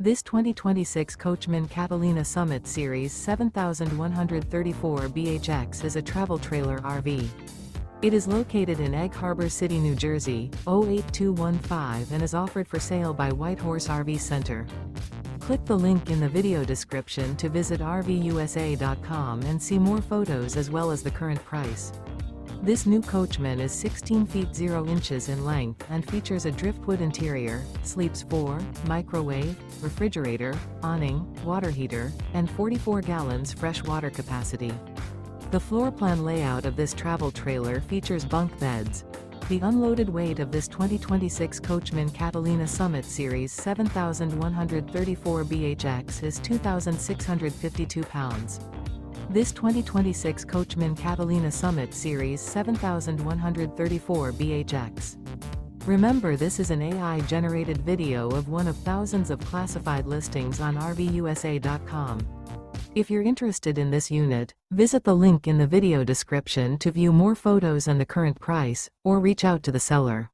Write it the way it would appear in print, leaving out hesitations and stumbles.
This 2026 Coachmen Catalina Summit Series 7134 BHX is a travel trailer RV. It is located in Egg Harbor City, New Jersey, 08215 and is offered for sale by White Horse RV Center. Click the link in the video description to visit RVUSA.com and see more photos as well as the current price. This new Coachmen is 16 feet 0 inches in length and features a driftwood interior, sleeps 4, microwave, refrigerator, awning, water heater, and 44 gallons fresh water capacity. The floor plan layout of this travel trailer features bunk beds. The unloaded weight of this 2026 Coachmen Catalina Summit Series 7134 BHX is 2,652 pounds. This 2026 Coachmen Catalina Summit Series 7134 BHX. Remember, this is an AI-generated video of one of thousands of classified listings on RVUSA.com. If you're interested in this unit, visit the link in the video description to view more photos and the current price, or reach out to the seller.